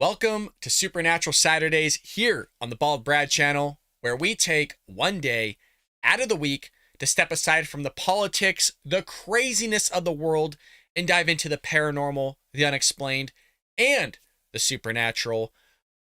Welcome to Supernatural Saturdays here on the Bald Brad channel, where we take one day out of the week to step aside from the politics, the craziness of the world, and dive into the paranormal, the unexplained, and the supernatural.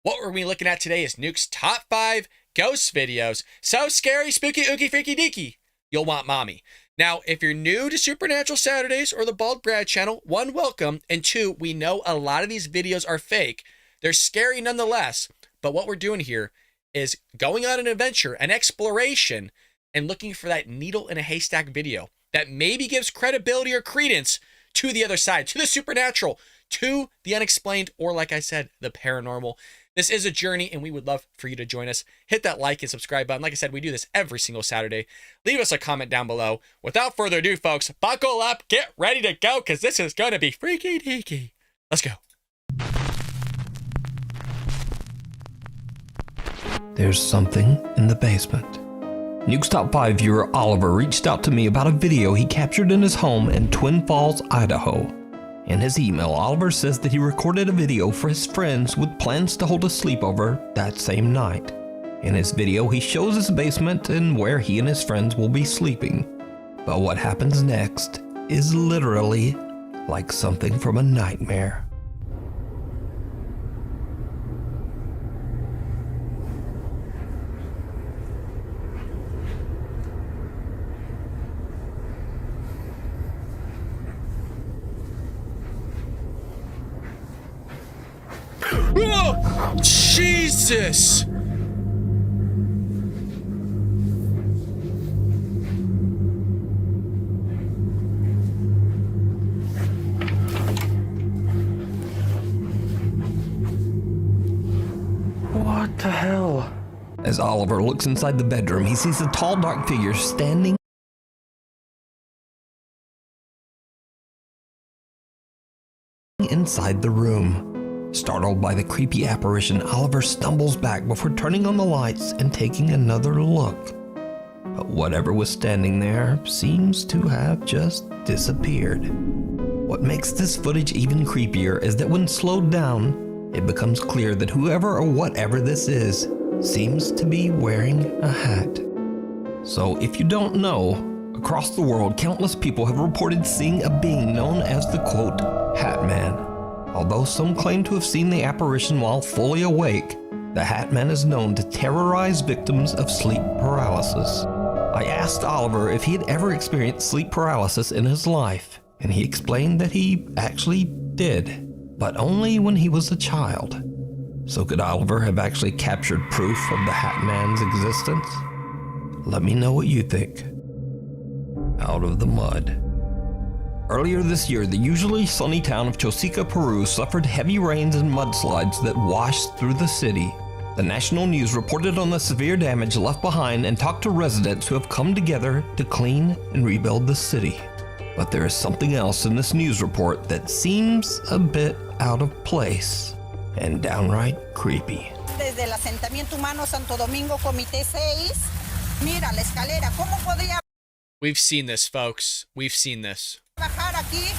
What we're looking at today is Nuke's top 5 ghost videos. So scary, spooky, ooky, freaky, deeky, you'll want mommy. Now, if you're new to Supernatural Saturdays or the Bald Brad channel, 1, welcome, and 2, we know a lot of these videos are fake. They're scary nonetheless, but what we're doing here is going on an adventure, an exploration, and looking for that needle in a haystack video that maybe gives credibility or credence to the other side, to the supernatural, to the unexplained, or like I said, the paranormal. This is a journey, and we would love for you to join us. Hit that like and subscribe button. Like I said, we do this every single Saturday. Leave us a comment down below. Without further ado, folks, buckle up, get ready to go, because this is going to be freaky deaky. Let's go. There's something in the basement. Nuke's Top 5 viewer Oliver reached out to me about a video he captured in his home in Twin Falls, Idaho. In his email, Oliver says that he recorded a video for his friends with plans to hold a sleepover that same night. In his video, he shows his basement and where he and his friends will be sleeping. But what happens next is literally like something from a nightmare. Oh, Jesus! What the hell? As Oliver looks inside the bedroom, he sees a tall, dark figure standing inside the room. Startled by the creepy apparition, Oliver stumbles back before turning on the lights and taking another look. But whatever was standing there seems to have just disappeared. What makes this footage even creepier is that when slowed down, it becomes clear that whoever or whatever this is seems to be wearing a hat. So if you don't know, across the world, countless people have reported seeing a being known as the, quote, Hat Man. Although some claim to have seen the apparition while fully awake, the Hat Man is known to terrorize victims of sleep paralysis. I asked Oliver if he had ever experienced sleep paralysis in his life, and he explained that he actually did, but only when he was a child. So could Oliver have actually captured proof of the Hat Man's existence? Let me know what you think. Out of the mud. Earlier this year, the usually sunny town of Chosica, Peru suffered heavy rains and mudslides that washed through the city. The national news reported on the severe damage left behind and talked to residents who have come together to clean and rebuild the city. But there is something else in this news report that seems a bit out of place and downright creepy. Desde el asentamiento humano Santo Domingo, Comité 6. Mira la escalera, ¿cómo podría We've seen this, folks. We've seen this. bajar aquí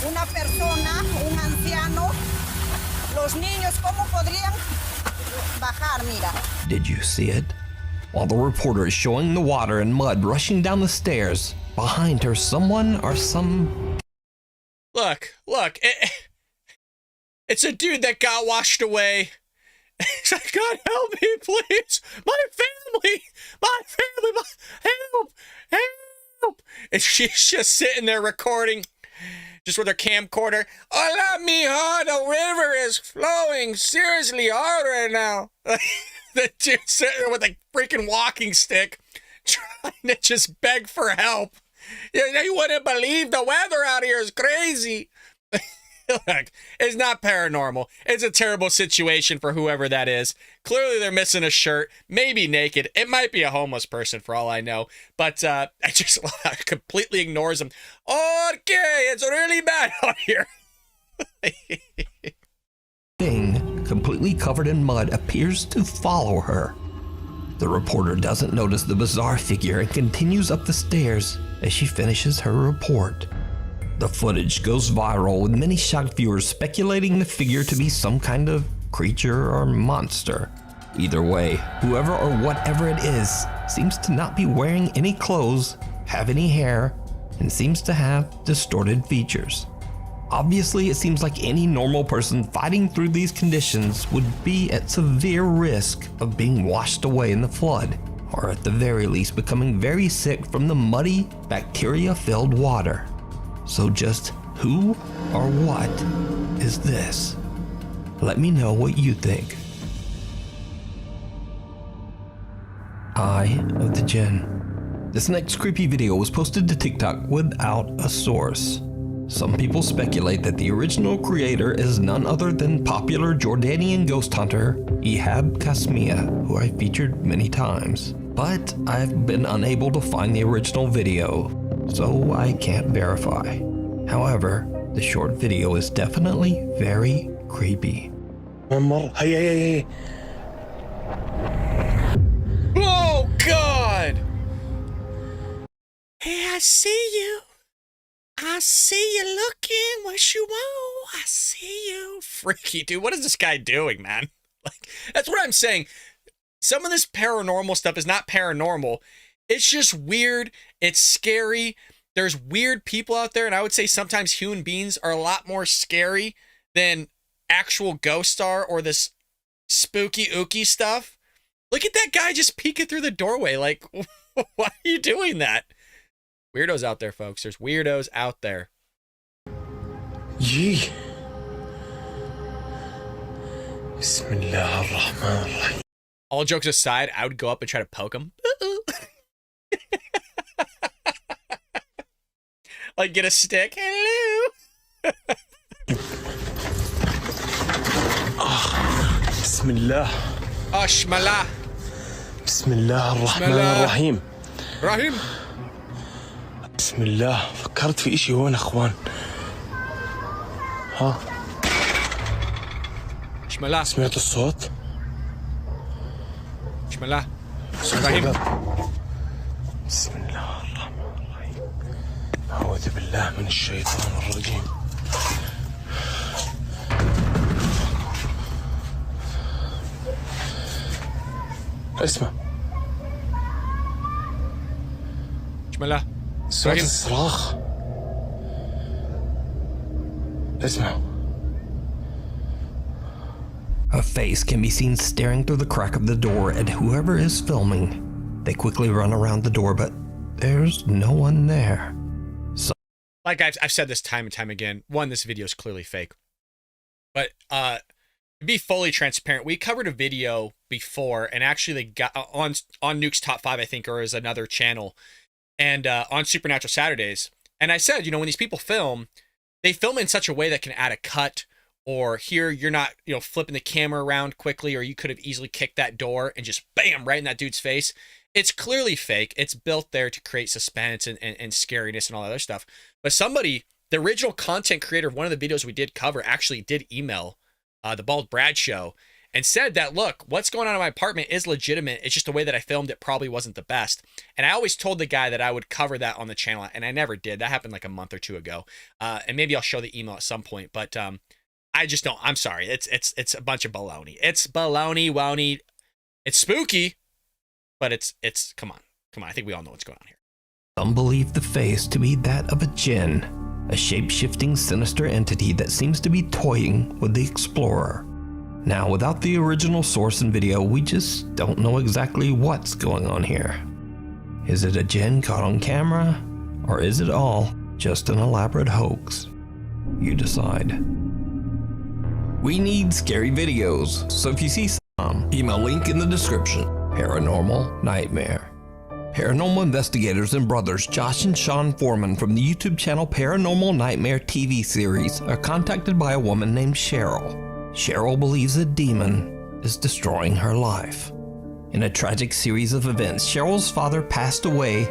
una persona, un anciano? Los niños, ¿cómo podrían bajar? Mira. Did you see it? While the reporter is showing the water and mud rushing down the stairs, behind her someone or some... Look, it's a dude that got washed away. He's like, God help me, please. My family, help. And she's just sitting there recording, just with her camcorder. Hola, mijo, the river is flowing seriously hard right now. The dude sitting there with a freaking walking stick, trying to just beg for help. You wouldn't believe the weather out here is crazy. Look, it's not paranormal. It's a terrible situation for whoever that is. Clearly they're missing a shirt, maybe naked. It might be a homeless person for all I know. But I just completely ignores him. Okay, it's really bad out here. Thing, completely covered in mud, appears to follow her. The reporter doesn't notice the bizarre figure and continues up the stairs as she finishes her report. The footage goes viral, with many shocked viewers speculating the figure to be some kind of creature or monster. Either way, whoever or whatever it is seems to not be wearing any clothes, have any hair, and seems to have distorted features. Obviously, it seems like any normal person fighting through these conditions would be at severe risk of being washed away in the flood, or at the very least becoming very sick from the muddy, bacteria-filled water. So just who or what is this? Let me know what you think. Eye of the Jinn. This next creepy video was posted to TikTok without a source. Some people speculate that the original creator is none other than popular Jordanian ghost hunter Ehab Kasmia, who I featured many times. But I've been unable to find the original video, so I can't verify. However, the short video is definitely very creepy. Oh God! Hey, I see you. I see you looking. What you want? I see you. Freaky, dude. What is this guy doing, man? Like, that's what I'm saying. Some of this paranormal stuff is not paranormal. It's just weird. It's scary. There's weird people out there, and I would say sometimes human beings are a lot more scary than actual ghosts are, or this spooky-ooky stuff. Look at that guy just peeking through the doorway. Like, why are you doing that? Weirdos out there, folks. There's weirdos out there. Yee. Bismillahirrahmanirrahim. All jokes aside, I would go up and try to poke him. Like, get a stick. Hello. Bismillah. Ashmallah. Bismillahirrahmanirrahim. Rahim. بسم الله فكرت في إشي هون أخوان ها بسم الله سمعت الصوت بسم الله صوت رحيم. الباب. بسم الله الرحمن الرحيم أعوذ بالله من الشيطان الرجيم اسمع بسم الله صوت الصراخ اسمع. A face can be seen staring through the crack of the door at whoever is filming. They quickly run around the door, but there's no one there. So, like I've said this time and time again, one, this video is clearly fake. But to be fully transparent, we covered a video before, and actually they got on Nuke's Top 5, I think, or is another channel, and on Supernatural Saturdays. And I said, when these people film, they film in such a way that can add a cut, or here you're not, flipping the camera around quickly, or you could have easily kicked that door and just bam, right in that dude's face. It's clearly fake. It's built there to create suspense and scariness and all that other stuff. But somebody, the original content creator of one of the videos we did cover, actually did email the Bald Brad Show and said that, look, what's going on in my apartment is legitimate. It's just the way that I filmed it probably wasn't the best. And I always told the guy that I would cover that on the channel, and I never did. That happened like a month or two ago. And maybe I'll show the email at some point, but I just don't. I'm sorry. It's a bunch of baloney. It's baloney, woney. It's spooky, but it's come on. I think we all know what's going on here. some believe the face to be that of a jinn, a shape-shifting sinister entity that seems to be toying with the explorer. Now, without the original source and video, we just don't know exactly what's going on here. Is it a jinn caught on camera, or is it all just an elaborate hoax? You decide. We need scary videos, so if you see some, email link in the description. Paranormal Nightmare. Paranormal investigators and brothers Josh and Sean Foreman from the YouTube channel Paranormal Nightmare TV series are contacted by a woman named Cheryl. Cheryl believes a demon is destroying her life. In a tragic series of events, Cheryl's father passed away,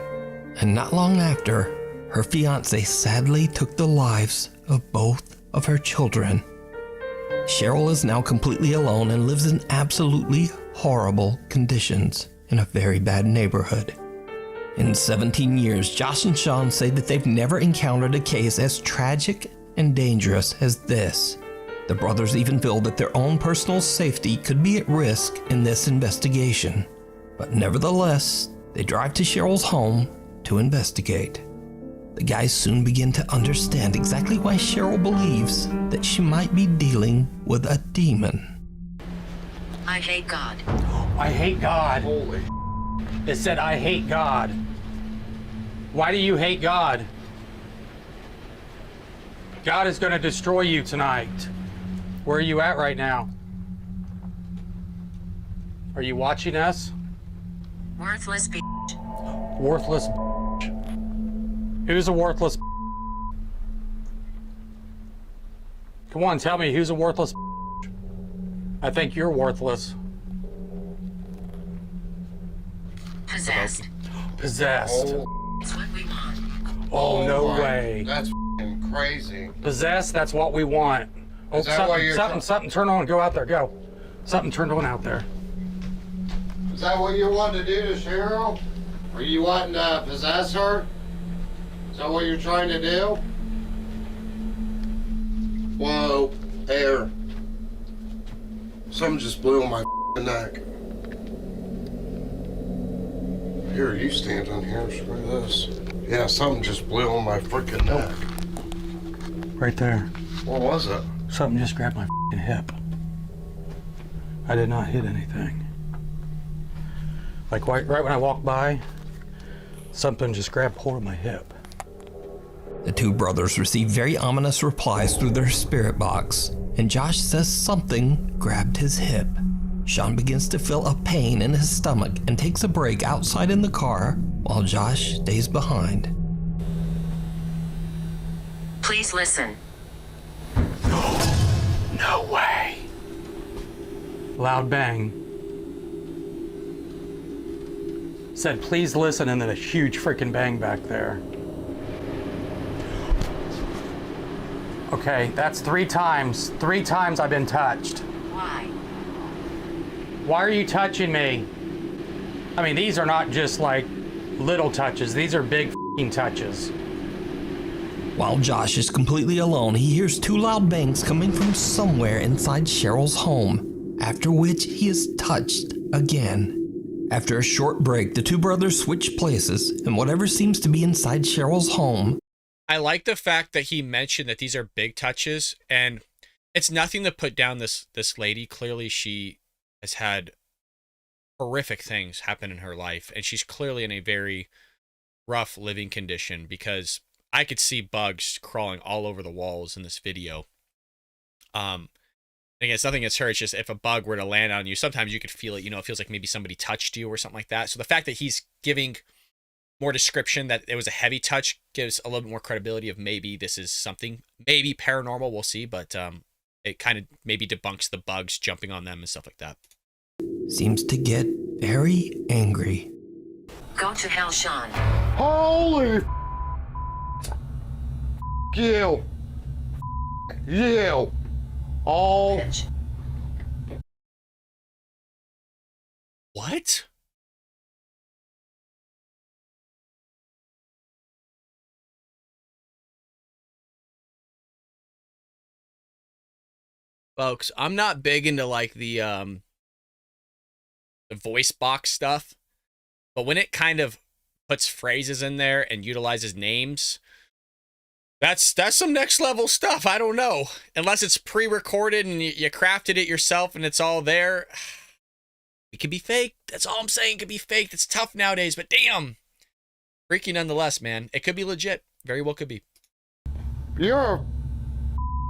and not long after, her fiancé sadly took the lives of both of her children. Cheryl is now completely alone and lives in absolutely horrible conditions in a very bad neighborhood. In 17 years, Josh and Sean say that they've never encountered a case as tragic and dangerous as this. The brothers even feel that their own personal safety could be at risk in this investigation. But nevertheless, they drive to Cheryl's home to investigate. The guys soon begin to understand exactly why Cheryl believes that she might be dealing with a demon. I hate God. I hate God. Holy. It said, I hate God. Why do you hate God? God is going to destroy you tonight. Where are you at right now? Are you watching us? Worthless bitch. Worthless bitch. Who's a worthless bitch? Come on, tell me, who's a worthless bitch? I think you're worthless. Possessed. Possessed. Oh, It's what we want. Oh, no my- way. That's f***ing crazy. Possessed, that's what we want. Oh, Is that why you're something turn on, go out there, go. Something turned on out there. Is that what you want to do to Cheryl? Are you wanting to possess her? Is that what you're trying to do? Whoa, air. Something just blew on my f***ing neck. Here, you stand on here, screw this. Yeah, something just blew on my freaking neck. Right there. What was it? Something just grabbed my f***ing hip. I did not hit anything. Like right when I walked by, something just grabbed hold of my hip. The two brothers receive very ominous replies through their spirit box, and Josh says something grabbed his hip. Sean begins to feel a pain in his stomach and takes a break outside in the car while Josh stays behind. Please listen. No way. Loud bang. Said, please listen, and then a huge freaking bang back there. Okay, that's 3 times. 3 times I've been touched. Why? Why are you touching me? I mean, these are not just like little touches. These are big f***ing touches. While Josh is completely alone, he hears 2 loud bangs coming from somewhere inside Cheryl's home, after which he is touched again. After a short break, the two brothers switch places, and whatever seems to be inside Cheryl's home. I like the fact that he mentioned that these are big touches, and it's nothing to put down this lady. Clearly, she has had horrific things happen in her life, and she's clearly in a very rough living condition, because I could see bugs crawling all over the walls in this video. Again, it's nothing against her. It's just if a bug were to land on you, sometimes you could feel it. You know, it feels like maybe somebody touched you or something like that. So the fact that he's giving more description that it was a heavy touch gives a little bit more credibility of maybe this is something, maybe paranormal. We'll see, but it kind of maybe debunks the bugs jumping on them and stuff like that. Seems to get very angry. Go to hell, Sean. Holy you. You. Oh. Bitch. What? Folks, I'm not big into like the voice box stuff, but when it kind of puts phrases in there and utilizes names, that's some next level stuff. I don't know. Unless it's pre-recorded and you crafted it yourself and it's all there. It could be fake. That's all I'm saying. It could be fake. It's tough nowadays, but damn. Freaky nonetheless, man. It could be legit. Very well could be. You're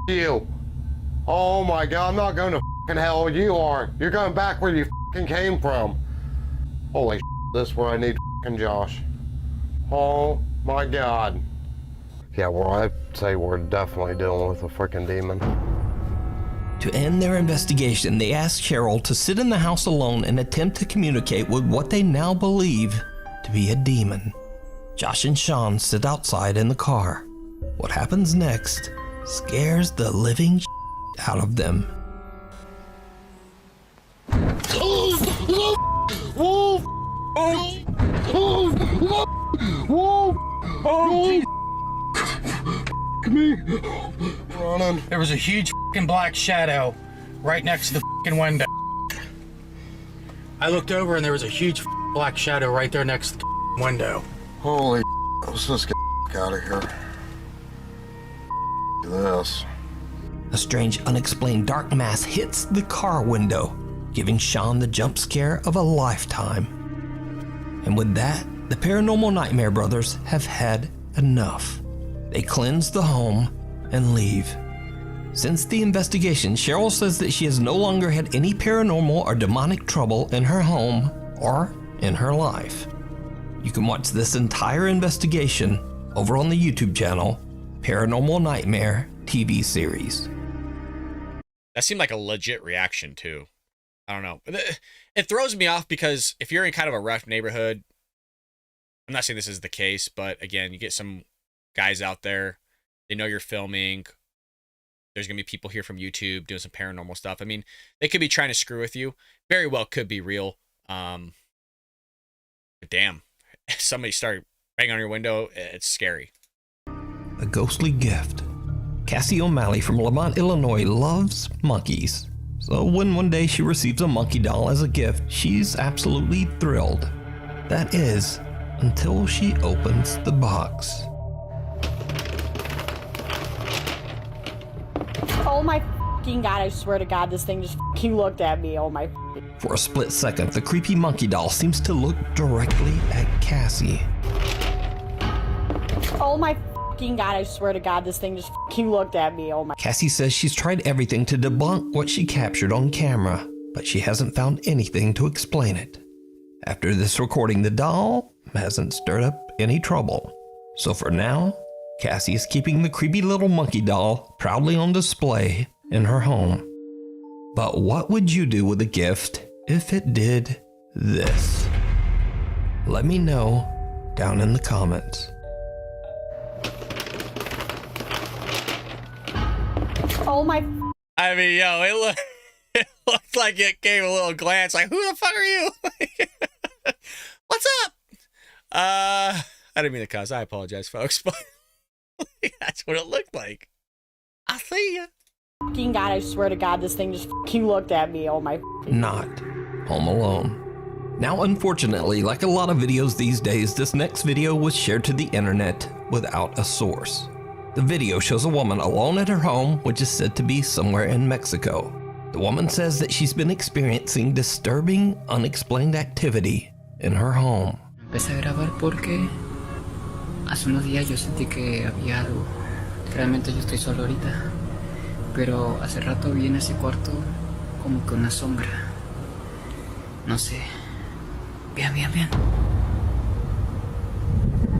you. Oh my God, I'm not going to hell. You are. You're going back where you came from. Holy this is where I need Josh. Oh my God. Yeah, well, I'd say we're definitely dealing with a freaking demon. To end their investigation, they ask Cheryl to sit in the house alone and attempt to communicate with what they now believe to be a demon. Josh and Sean sit outside in the car. What happens next scares the living out of them. There was a huge fucking black shadow right next to the fucking window. I looked over and there was a huge black shadow right there next to the window. Holy let's just get out of here. This. A strange, unexplained dark mass hits the car window, giving Sean the jump scare of a lifetime. And with that, the Paranormal Nightmare brothers have had enough. They cleanse the home and leave. Since the investigation, Cheryl says that she has no longer had any paranormal or demonic trouble in her home or in her life. You can watch this entire investigation over on the YouTube channel, Paranormal Nightmare TV series. That seemed like a legit reaction too. I don't know. It throws me off because if you're in kind of a rough neighborhood, I'm not saying this is the case, but again, you get some guys out there, they know you're filming. There's going to be people here from YouTube doing some paranormal stuff. I mean, they could be trying to screw with you. Very well could be real. But damn, if somebody started banging on your window, it's scary. A ghostly gift. Cassie O'Malley from Lamont, Illinois loves monkeys. So when one day she receives a monkey doll as a gift, she's absolutely thrilled. That is, until she opens the box. Oh my fucking god, I swear to god, this thing just fucking looked at me. Oh my. For a split second, the creepy monkey doll seems to look directly at Cassie. Oh my fucking god, I swear to god, this thing just fucking looked at me. Oh my. Cassie says she's tried everything to debunk what she captured on camera, but she hasn't found anything to explain it. After this recording, the doll hasn't stirred up any trouble. So for now, Cassie is keeping the creepy little monkey doll proudly on display in her home. But what would you do with a gift if it did this? Let me know down in the comments. Oh my. I mean, yo, it looked like it gave a little glance like, who the fuck are you? What's up? I didn't mean to cuss. I apologize, folks, but that's what it looked like. I see ya. Fucking god, I swear to god, this thing just fucking looked at me. Oh my. Not Home Alone. Now, unfortunately, like a lot of videos these days, this next video was shared to the internet without a source. The video shows a woman alone at her home, which is said to be somewhere in Mexico. The woman says that she's been experiencing disturbing, unexplained activity in her home. Empecé a grabar porque hace unos días yo sentí que había algo. Realmente yo estoy solo ahorita, pero hace rato vi en ese cuarto como que una sombra. No sé. Vean, vean, vean.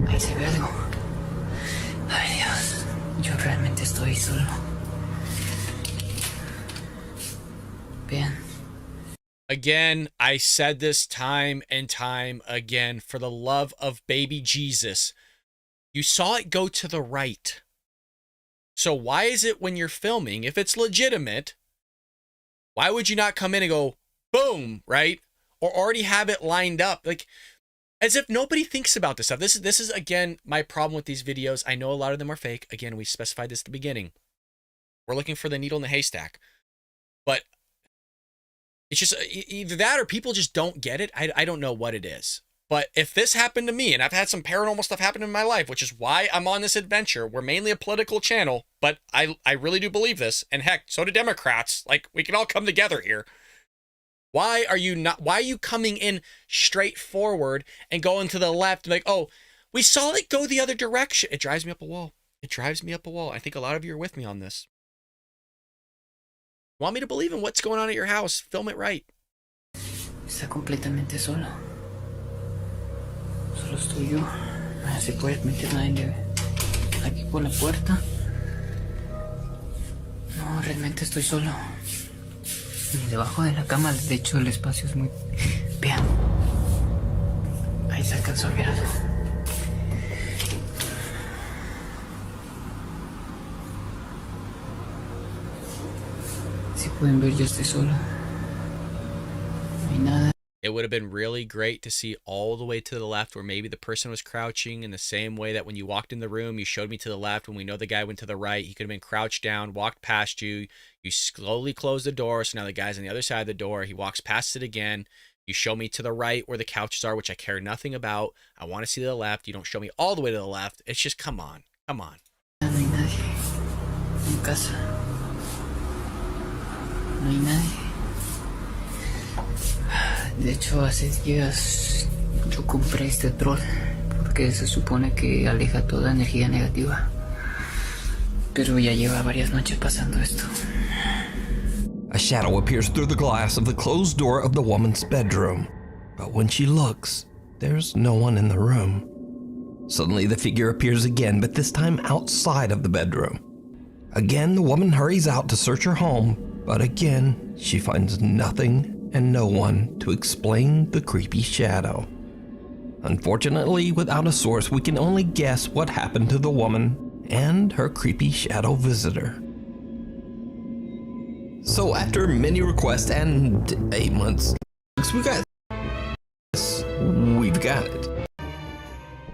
Ahí se ve algo. Ay Dios, yo realmente estoy solo. Vean. Again, I said this time and time again, for the love of baby Jesus, you saw it go to the right. So why is it when you're filming, if it's legitimate, why would you not come in and go, boom, right? Or already have it lined up? Like, as if nobody thinks about this stuff. This is again, my problem with these videos. I know a lot of them are fake. Again, we specified this at the beginning. We're looking for the needle in the haystack. But it's just either that or people just don't get it. I don't know what it is. But if this happened to me, and I've had some paranormal stuff happen in my life, which is why I'm on this adventure. We're mainly a political channel, but I really do believe this. And heck, so do Democrats. Like, we can all come together here. Why are you coming in straight forward and going to the left? Like, oh, we saw it go the other direction. It drives me up a wall. It drives me up a wall. I think a lot of you are with me on this. Want me to believe in what's going on at your house? Film it right. Está completamente solo. Solo estoy yo. No se puede meter nadie aquí por la puerta. No, realmente estoy solo. Ni debajo de la cama, de hecho el espacio es muy... Vean. Ahí se alcanzó a ver algo. Si pueden ver, yo estoy solo. No hay nada. It would have been really great to see all the way to the left where maybe the person was crouching in the same way that when you walked in the room, you showed me to the left. When we know the guy went to the right, he could have been crouched down, walked past you. You slowly close the door. So now the guy's on the other side of the door. He walks past it again. You show me to the right where the couches are, which I care nothing about. I want to see the left. You don't show me all the way to the left. It's just, come on. Come on. No hay nadie en casa. No hay nadie. De hecho, hace días yo compré este troll porque se supone que aleja toda energía negativa. Pero ya lleva varias noches pasando esto. A shadow appears through the glass of the closed door of the woman's bedroom. But when she looks, there's no one in the room. Suddenly the figure appears again, but this time outside of the bedroom. Again, the woman hurries out to search her home, but again, she finds nothing and no one to explain the creepy shadow. Unfortunately, without a source, we can only guess what happened to the woman and her creepy shadow visitor. So after many requests and 8 months, we've got it.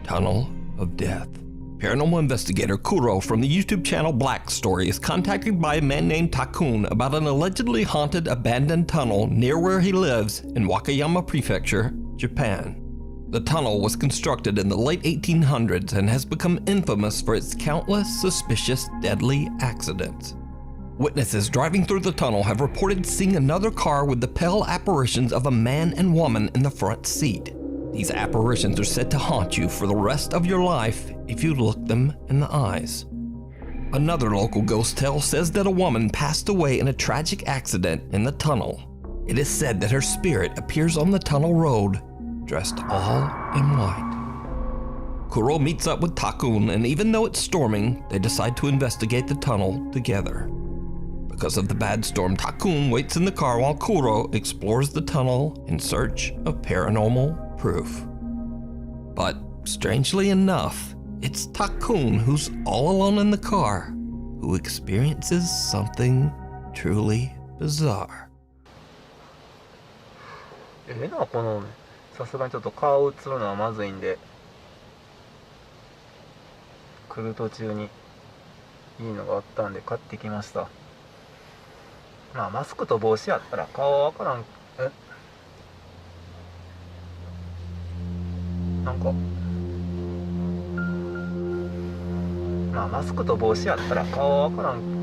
Tunnel of Death. Paranormal investigator Kuro from the YouTube channel Black Story is contacted by a man named Takun about an allegedly haunted abandoned tunnel near where he lives in Wakayama Prefecture, Japan. The tunnel was constructed in the late 1800s and has become infamous for its countless suspicious deadly accidents. Witnesses driving through the tunnel have reported seeing another car with the pale apparitions of a man and woman in the front seat. These apparitions are said to haunt you for the rest of your life if you look them in the eyes. Another local ghost tale says that a woman passed away in a tragic accident in the tunnel. It is said that her spirit appears on the tunnel road, dressed all in white. Kuro meets up with Takun, and even though it's storming, they decide to investigate the tunnel together. Because of the bad storm, Takun waits in the car while Kuro explores the tunnel in search of paranormal proof. But strangely enough, it's Takun who's all alone in the car who experiences something truly bizarre. このさすがにちょっと顔映るのはまずいんで、来る途中にいいのがあったんで買ってきました。まあマスクと帽子やったら顔はわからん。なんかまあマスクと帽子やったら顔はわからん。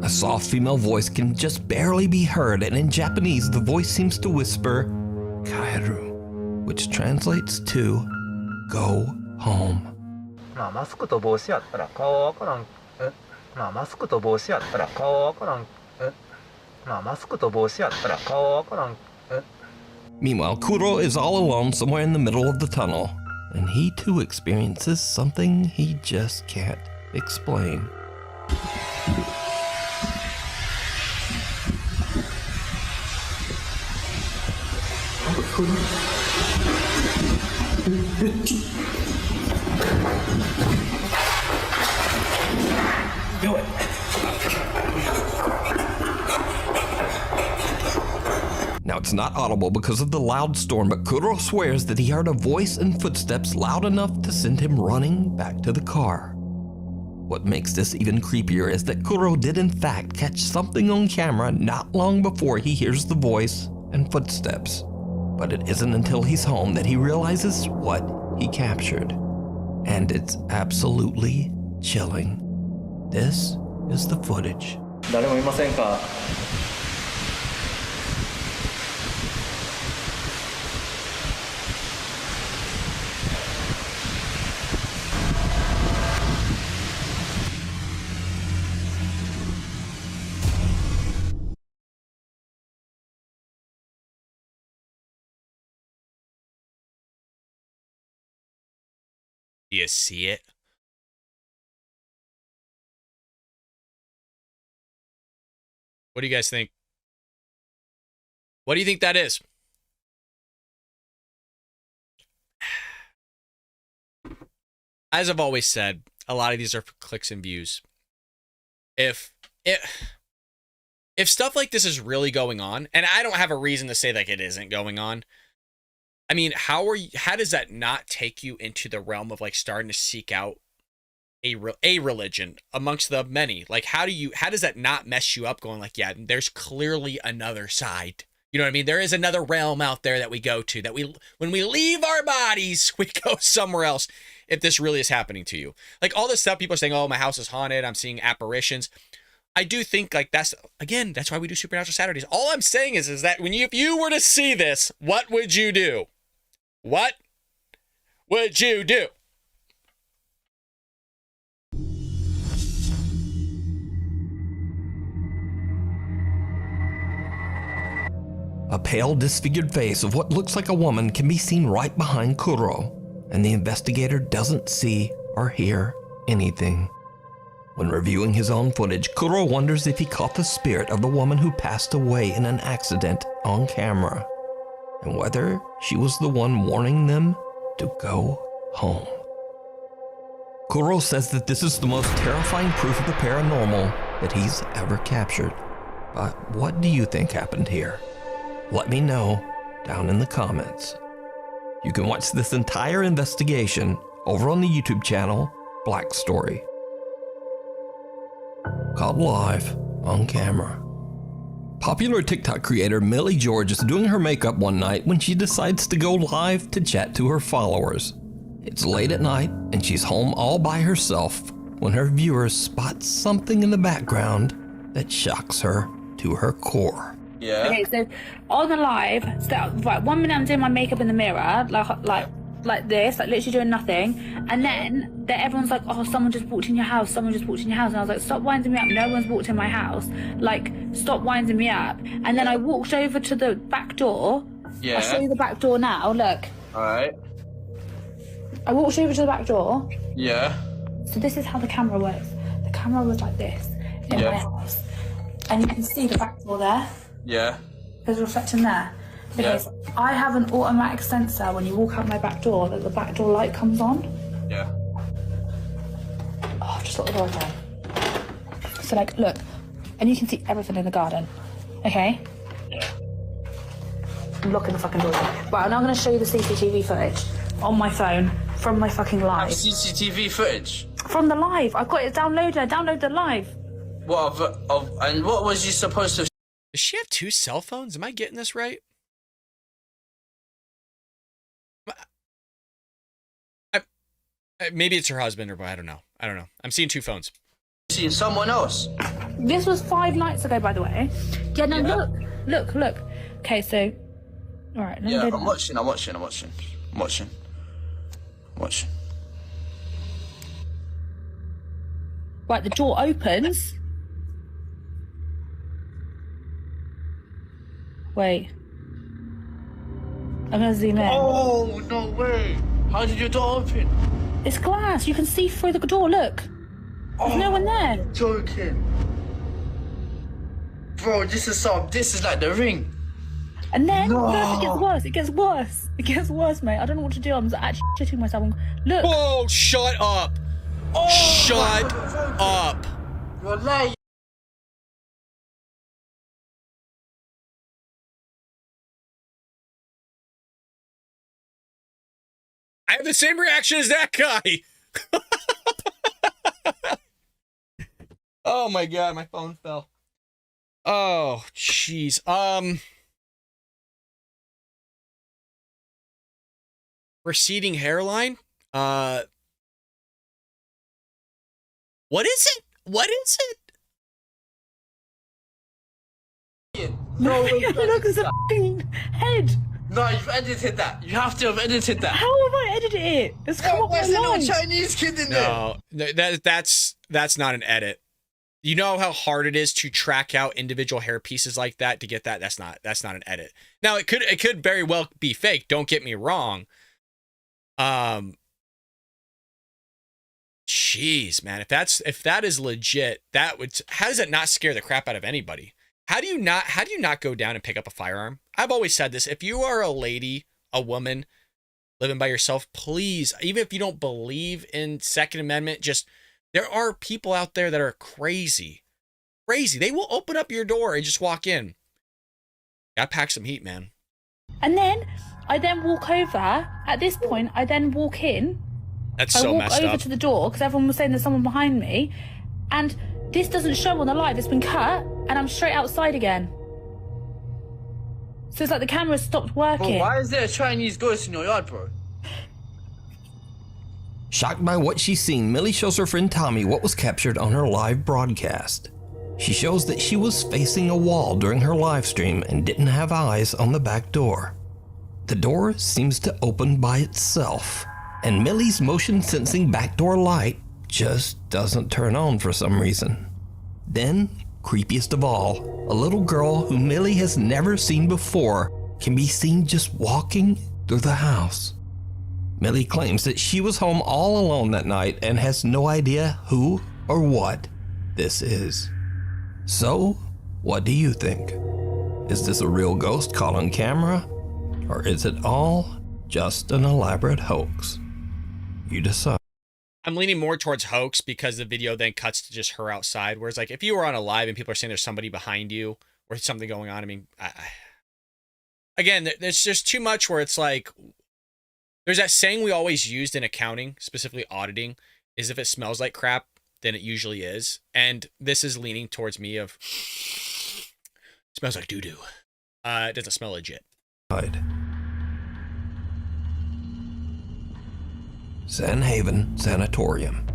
A soft female voice can just barely be heard, and in Japanese the voice seems to whisper, Kaeru, which translates to, go home. まあマスクと帽子やったら顔はわからん。まあマスクと帽子やったら顔はわからん。まあマスクと帽子やったら顔はわからん。Meanwhile, Kuro is all alone somewhere in the middle of the tunnel, and he too experiences something he just can't explain. Do it. Now it's not audible because of the loud storm, but Kuro swears that he heard a voice and footsteps loud enough to send him running back to the car. What makes this even creepier is that Kuro did in fact catch something on camera not long before he hears the voice and footsteps. But it isn't until he's home that he realizes what he captured. And it's absolutely chilling. This is the footage. 誰もいませんか? Do you see it? What do you guys think? What do you think that is? As I've always said, a lot of these are for clicks and views. If if stuff like this is really going on, and I don't have a reason to say like it isn't going on, I mean, how does that not take you into the realm of like starting to seek out a religion amongst the many? Like, how does that not mess you up going like, yeah, there's clearly another side. You know what I mean? There is another realm out there that we go to, that when we leave our bodies, we go somewhere else. If this really is happening to you, like all this stuff, people are saying, oh, my house is haunted, I'm seeing apparitions. I do think like that's why we do Supernatural Saturdays. All I'm saying is that if you were to see this, what would you do? What would you do? A pale, disfigured face of what looks like a woman can be seen right behind Kuro, and the investigator doesn't see or hear anything. When reviewing his own footage, Kuro wonders if he caught the spirit of the woman who passed away in an accident on camera, and whether she was the one warning them to go home. Kuro says that this is the most terrifying proof of the paranormal that he's ever captured. But what do you think happened here? Let me know down in the comments. You can watch this entire investigation over on the YouTube channel Black Story. Caught live on camera. Popular TikTok creator Millie George is doing her makeup one night when she decides to go live to chat to her followers. It's late at night and she's home all by herself when her viewers spot something in the background that shocks her to her core. Yeah. Okay, so on the live, right, 1 minute I'm doing my makeup in the mirror, like this, like literally doing nothing, and then everyone's like, oh, someone just walked in your house, and I was like, stop winding me up, no one's walked in my house, like, stop winding me up. And then I walked over to the back door. Yeah. I'll show you the back door now, look. Alright. I walked over to the back door. Yeah. So this is how the camera works. The camera was like this in my house, and you can see the back door there. Yeah. There's a reflection there. Okay, so I have an automatic sensor when you walk out my back door that the back door light comes on. Yeah. Oh, just look the door again. So like, look, and you can see everything in the garden. Okay? Yeah. Look in the fucking door. Right, now I'm going to show you the CCTV footage on my phone from my fucking live. CCTV footage? From the live. I've got it downloaded. I downloaded the live. What and what was you supposed to? Does she have 2 cell phones? Am I getting this right? Maybe it's her husband, or I don't know. I'm seeing 2 phones. Seeing someone else. This was 5 nights ago, by the way. Yeah, no, look. Okay, so, all right. Yeah, I'm watching. Right, the door opens. Wait. I'm gonna zoom in. Oh, no way. How did your door open? It's glass. You can see through the door. Look. There's no one there. You're joking. Bro, this is like The Ring. And then, look, it gets worse, mate. I don't know what to do. I'm actually shitting myself. Look. Whoa, shut up. Oh, shut up. You're lying. I have the same reaction as that guy. Oh my god, my phone fell. Oh, jeez. Receding hairline? What is it? What is it? No, look, there's a fucking head. No, you've edited that. You have to have edited that. How have I edited it? It's come up Where's my the little line. Chinese kid in there? No, that's not an edit. You know how hard it is to track out individual hair pieces like that to get that? That's not an edit. Now it could very well be fake, don't get me wrong. Jeez, man, if that is legit, how does that not scare the crap out of anybody? How do you not go down and pick up a firearm? I've always said this. If you are a lady, a woman living by yourself, please, even if you don't believe in Second Amendment, there are people out there that are crazy. Crazy. They will open up your door and just walk in. Gotta pack some heat, man. And then I then walk over. At this point, I then walk in. That's so messed up. I walk over to the door because everyone was saying there's someone behind me. And this doesn't show on the live. It's been cut. And I'm straight outside again. So it's like the camera stopped working. But why is there a Chinese ghost in your yard, bro? Shocked by what she's seen, Millie shows her friend Tommy what was captured on her live broadcast. She shows that she was facing a wall during her live stream and didn't have eyes on the back door. The door seems to open by itself, and Millie's motion sensing backdoor light just doesn't turn on for some reason. Then, creepiest of all, a little girl who Millie has never seen before can be seen just walking through the house. Millie claims that she was home all alone that night and has no idea who or what this is. So, what do you think? Is this a real ghost caught on camera? Or is it all just an elaborate hoax? You decide. I'm leaning more towards hoax because the video then cuts to just her outside. Whereas, like, if you were on a live and people are saying there's somebody behind you or something going on, I mean, again, there's just too much where it's like, there's that saying we always used in accounting, specifically auditing, is if it smells like crap, then it usually is. And this is leaning towards me of, smells like doo-doo. It doesn't smell legit. Sanhaven Sanatorium.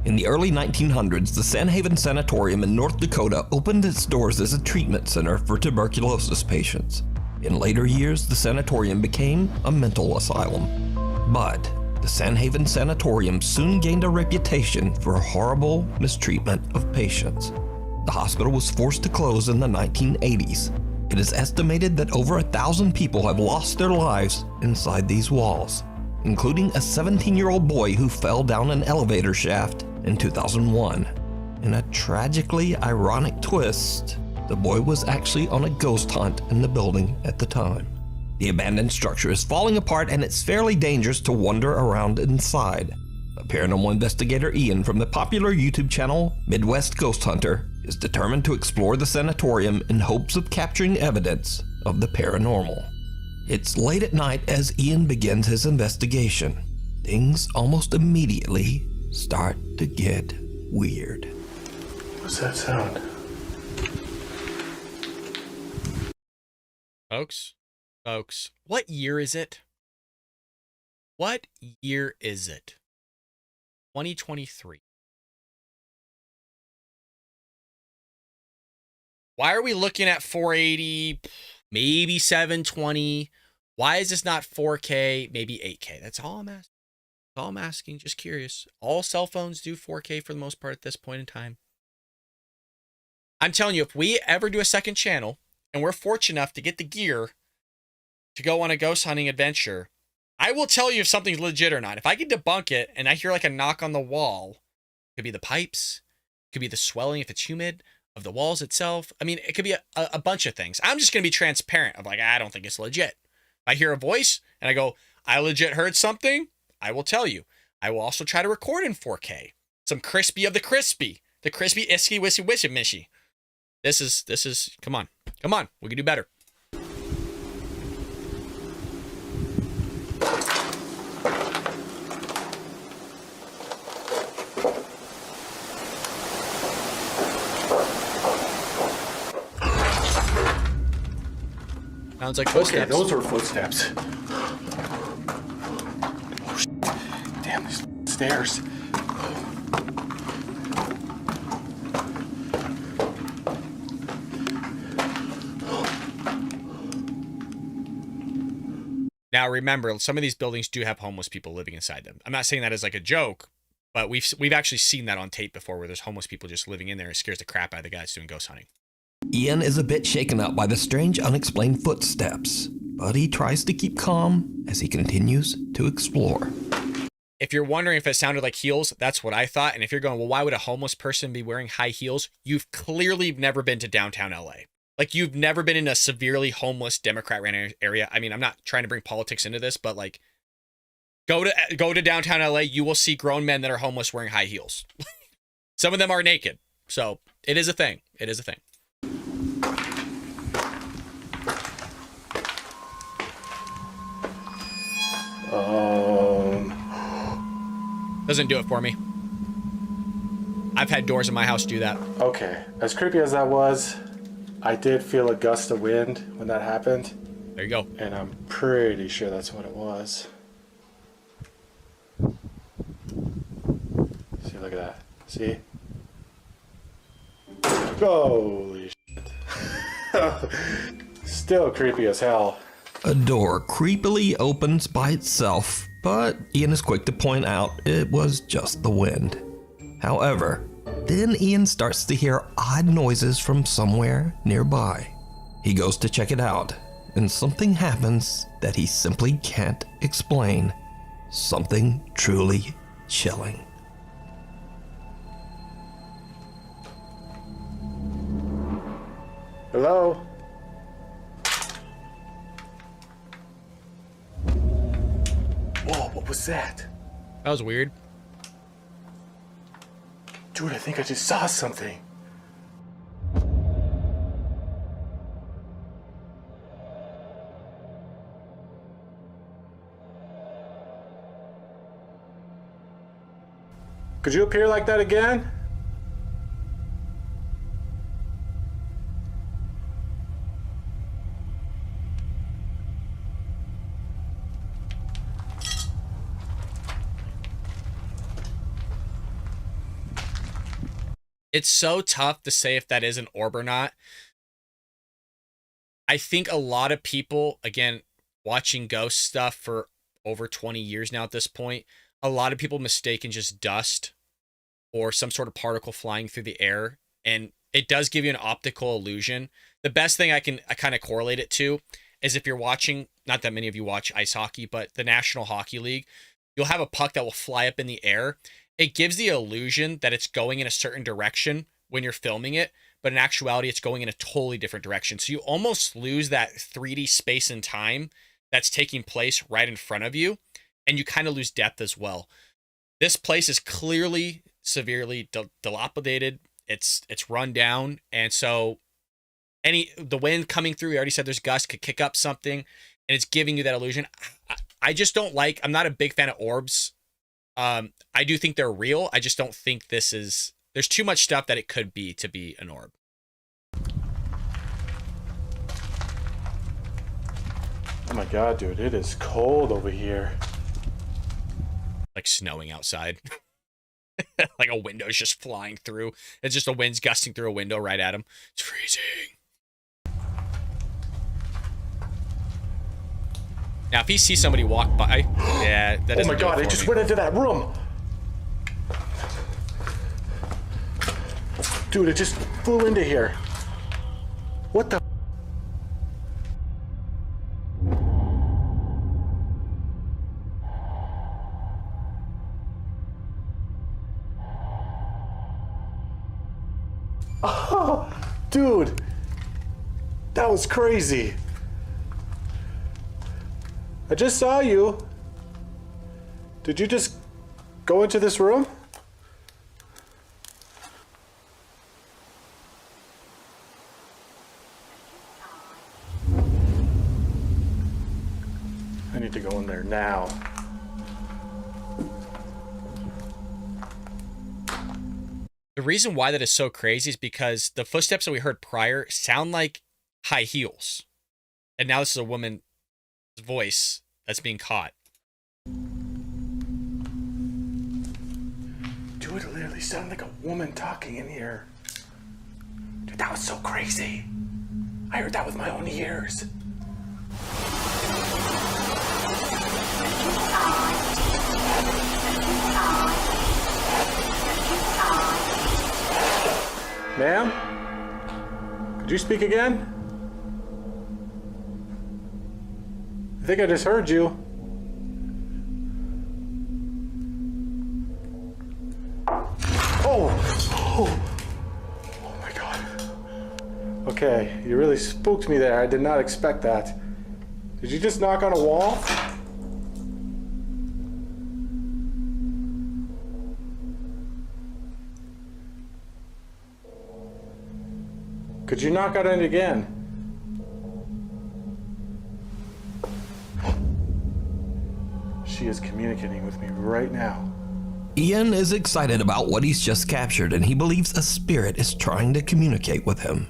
In the early 1900s, the Sanhaven Sanatorium in North Dakota opened its doors as a treatment center for tuberculosis patients. In later years, the sanatorium became a mental asylum. But the Sanhaven Sanatorium soon gained a reputation for horrible mistreatment of patients. The hospital was forced to close in the 1980s. It is estimated that over 1,000 people have lost their lives inside these walls, including a 17-year-old boy who fell down an elevator shaft in 2001. In a tragically ironic twist, the boy was actually on a ghost hunt in the building at the time. The abandoned structure is falling apart and it's fairly dangerous to wander around inside. But paranormal investigator Ian from the popular YouTube channel Midwest Ghost Hunter is determined to explore the sanatorium in hopes of capturing evidence of the paranormal. It's late at night as Ian begins his investigation. Things almost immediately start to get weird. What's that sound? Folks, what year is it? What year is it? 2023. Why are we looking at 480, maybe 720? Why is this not 4K, maybe 8K? That's all I'm asking. That's all I'm asking, just curious. All cell phones do 4K for the most part at this point in time. I'm telling you, if we ever do a second channel, and we're fortunate enough to get the gear to go on a ghost hunting adventure, I will tell you if something's legit or not. If I can debunk it and I hear like a knock on the wall, it could be the pipes, it could be the swelling if it's humid, of the walls itself. I mean, it could be a bunch of things. I'm just going to be transparent of like, I don't think it's legit. If I hear a voice and I go, I legit heard something, I will tell you. I will also try to record in 4K. Some crispy of the crispy isky wissy wishy mishy. This is, come on, we can do better. Sounds like footsteps. Okay, those are footsteps. Oh, damn, these stairs. Now remember, some of these buildings do have homeless people living inside them. I'm not saying that as like a joke, but we've actually seen that on tape before where there's homeless people just living in there. It scares the crap out of the guys doing ghost hunting. Ian is a bit shaken up by the strange unexplained footsteps, but he tries to keep calm as he continues to explore. If you're wondering if it sounded like heels, that's what I thought. And if you're going, well, why would a homeless person be wearing high heels? You've clearly never been to downtown LA. Like, you've never been in a severely homeless Democrat-ran area. I mean, I'm not trying to bring politics into this, but like, go to downtown LA, you will see grown men that are homeless wearing high heels. Some of them are naked. So it is a thing. It is a thing. Doesn't do it for me. I've had doors in my house do that. Okay, as creepy as that was, I did feel a gust of wind when that happened. There you go. And I'm pretty sure that's what it was. See, look at that. See? Holy shit. Still creepy as hell. A door creepily opens by itself, but Ian is quick to point out it was just the wind. However, then Ian starts to hear odd noises from somewhere nearby. He goes to check it out, and something happens that he simply can't explain. Something truly chilling. Hello? Whoa, what was that? That was weird. Dude, I think I just saw something. Could you appear like that again? It's so tough to say if that is an orb or not. I think a lot of people, again, watching ghost stuff for over 20 years now at this point, a lot of people mistaken just dust or some sort of particle flying through the air. And it does give you an optical illusion. The best thing I kind of correlate it to is if you're watching, not that many of you watch ice hockey, but the National Hockey League, you'll have a puck that will fly up in the air. It gives the illusion that it's going in a certain direction when you're filming it, but in actuality, it's going in a totally different direction. So you almost lose that 3D space and time that's taking place right in front of you, and you kind of lose depth as well. This place is clearly severely dilapidated. It's run down, and so the wind coming through, we already said there's gusts, could kick up something, and it's giving you that illusion. I just don't like, I'm not a big fan of orbs. I do think they're real. I just don't think there's too much stuff that it could be to be an orb. Oh my god, dude, it is cold over here. Like snowing outside. Like a window's just flying through. It's just the wind's gusting through a window right at him. It's freezing. Now, if he sees somebody walk by, yeah, that doesn't. Oh my god, it just went into that room. Dude, it just flew into here. What the? Oh, dude, that was crazy. I just saw you. Did you just go into this room? I need to go in there now. The reason why that is so crazy is because the footsteps that we heard prior sound like high heels. And now this is a woman's voice that's being caught. Dude, it literally sounded like a woman talking in here. Dude, that was so crazy. I heard that with my own ears. Ma'am? Could you speak again? I think I just heard you. Oh my god. Okay, you really spooked me there. I did not expect that. Did you just knock on a wall? Could you knock on it again? She is communicating with me right now. Ian is excited about what he's just captured, and he believes a spirit is trying to communicate with him.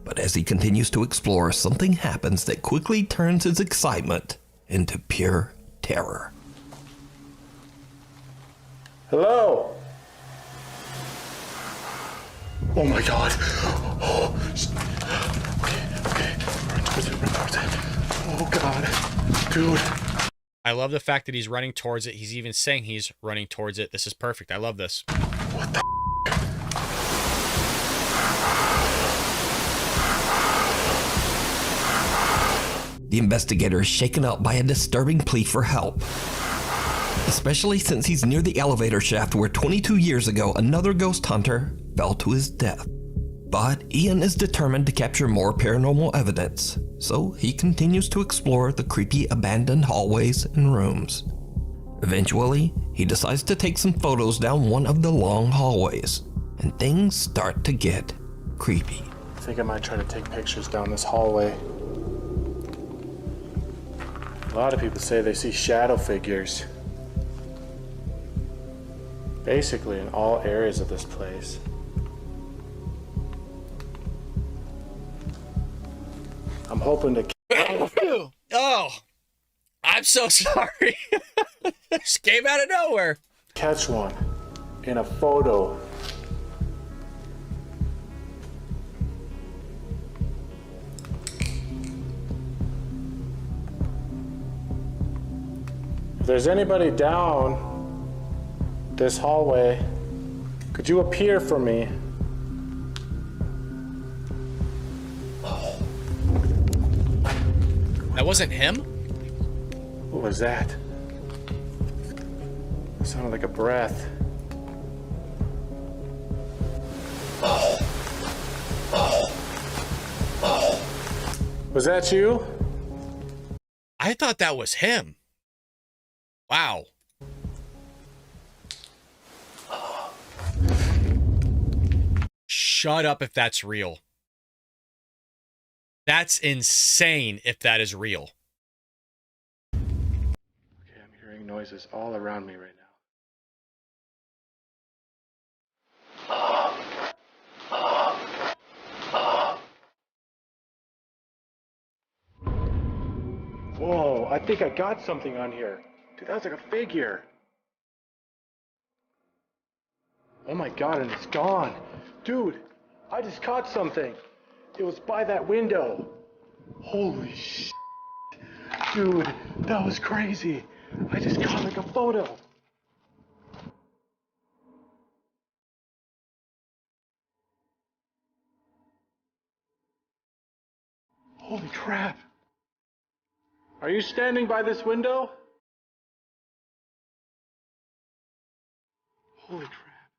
But as he continues to explore, something happens that quickly turns his excitement into pure terror. Hello? Oh my god. Oh, okay. Run towards it. Oh god. Dude. I love the fact that he's running towards it. He's even saying he's running towards it. This is perfect. I love this. What the The investigator is shaken up by a disturbing plea for help, especially since he's near the elevator shaft where 22 years ago another ghost hunter fell to his death. But Ian is determined to capture more paranormal evidence, so he continues to explore the creepy abandoned hallways and rooms. Eventually, he decides to take some photos down one of the long hallways, and things start to get creepy. I think I might try to take pictures down this hallway. A lot of people say they see shadow figures. Basically in all areas of this place. I'm hoping to... Oh, I'm so sorry. Just came out of nowhere. Catch one in a photo. If there's anybody down this hallway, could you appear for me? That wasn't him? What was that? It sounded like a breath. Was that you? I thought that was him. Wow. Shut up if that's real. That's insane if that is real. Okay, I'm hearing noises all around me right now. Whoa, I think I got something on here. Dude, that was like a figure. Oh my god, and it's gone. Dude, I just caught something. It was by that window. Holy shit. Dude, that was crazy. I just caught like a photo. Holy crap. Are you standing by this window? Holy crap.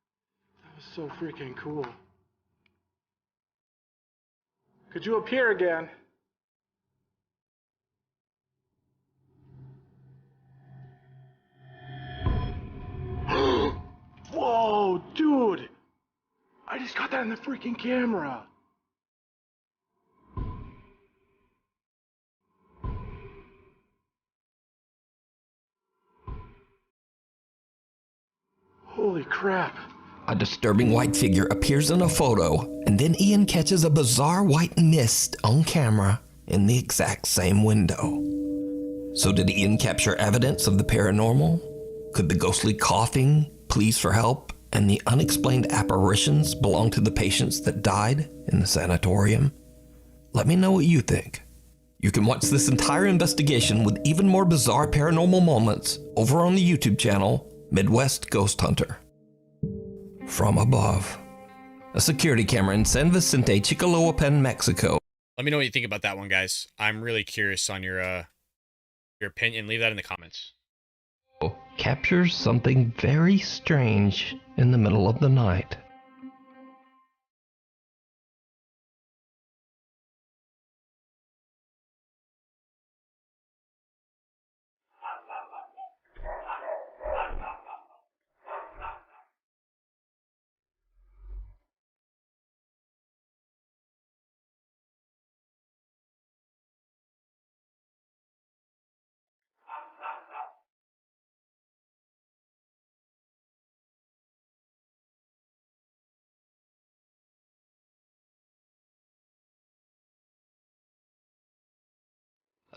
That was so freaking cool. Could you appear again? Whoa, dude! I just got that in the freaking camera. Holy crap. A disturbing white figure appears in a photo, and then Ian catches a bizarre white mist on camera in the exact same window. So did Ian capture evidence of the paranormal? Could the ghostly coughing, pleas for help, and the unexplained apparitions belong to the patients that died in the sanatorium? Let me know what you think. You can watch this entire investigation with even more bizarre paranormal moments over on the YouTube channel, Midwest Ghost Hunter. From above, a security camera in San Vicente, Chicoloapan, Mexico. Let me know what you think about that one, guys. I'm really curious on your opinion. Leave that in the comments. Captures something very strange in the middle of the night.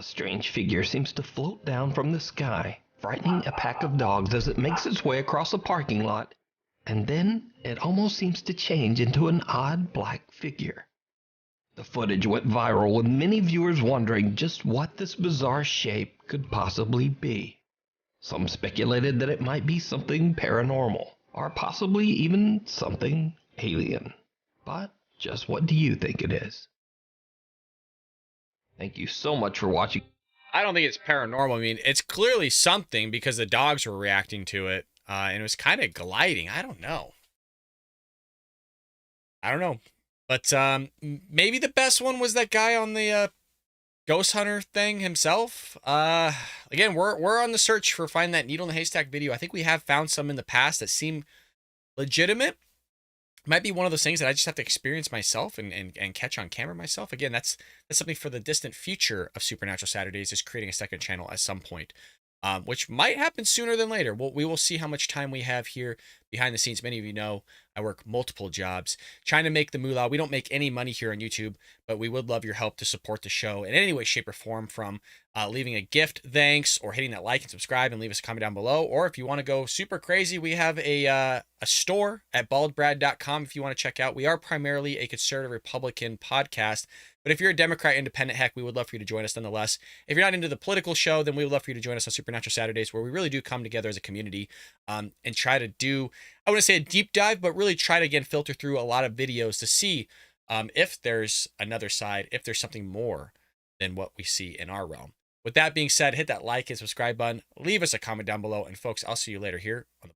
strange figure seems to float down from the sky, frightening a pack of dogs as it makes its way across a parking lot, and then it almost seems to change into an odd black figure. The footage went viral with many viewers wondering just what this bizarre shape could possibly be. Some speculated that it might be something paranormal, or possibly even something alien. But just what do you think it is? Thank you so much for watching. I don't think it's paranormal. I mean, it's clearly something because the dogs were reacting to it, and it was kind of gliding. I don't know. But maybe the best one was that guy on the ghost hunter thing himself. Again, we're on the search for finding that needle in the haystack video. I think we have found some in the past that seem legitimate. Might be one of those things that I just have to experience myself and catch on camera myself. Again, that's something for the distant future of Supernatural Saturdays, is creating a second channel at some point, which might happen sooner than later. We will see how much time we have here behind the scenes. Many of you know I work multiple jobs trying to make the moolah. We don't make any money here on YouTube, but we would love your help to support the show in any way, shape, or form, from leaving a gift, thanks, or hitting that like and subscribe and leave us a comment down below. Or if you want to go super crazy, we have a store at baldbrad.com if you want to check out. We are primarily a conservative Republican podcast, but if you're a Democrat independent, heck, we would love for you to join us nonetheless. If you're not into the political show, then we would love for you to join us on Supernatural Saturdays, where we really do come together as a community and try to do, I wouldn't say a deep dive, but really try to, again, filter through a lot of videos to see if there's another side, if there's something more than what we see in our realm. With that being said, hit that like and subscribe button, leave us a comment down below, and folks, I'll see you later here on the